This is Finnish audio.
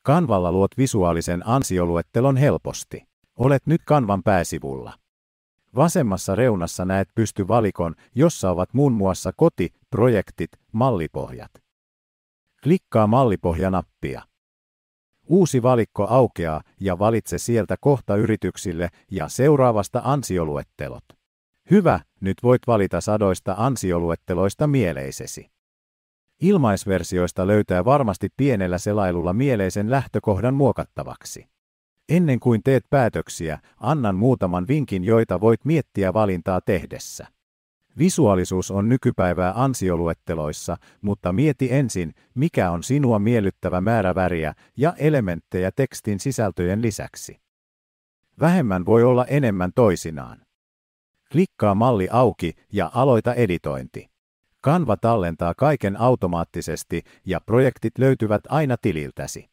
Canvalla luot visuaalisen ansioluettelon helposti. Olet nyt Canvan pääsivulla. Vasemmassa reunassa näet pystyvalikon, jossa ovat muun muassa koti, projektit, mallipohjat. Klikkaa mallipohja-nappia. Uusi valikko aukeaa ja valitse sieltä kohta yrityksille ja seuraavasta ansioluettelot. Hyvä, nyt voit valita sadoista ansioluetteloista mieleisesi. Ilmaisversioista löytää varmasti pienellä selailulla mieleisen lähtökohdan muokattavaksi. Ennen kuin teet päätöksiä, annan muutaman vinkin, joita voit miettiä valintaa tehdessä. Visuaalisuus on nykypäivää ansioluetteloissa, mutta mieti ensin, mikä on sinua miellyttävä määrä väriä ja elementtejä tekstin sisältöjen lisäksi. Vähemmän voi olla enemmän toisinaan. Klikkaa malli auki ja aloita editointi. Canva tallentaa kaiken automaattisesti ja projektit löytyvät aina tililtäsi.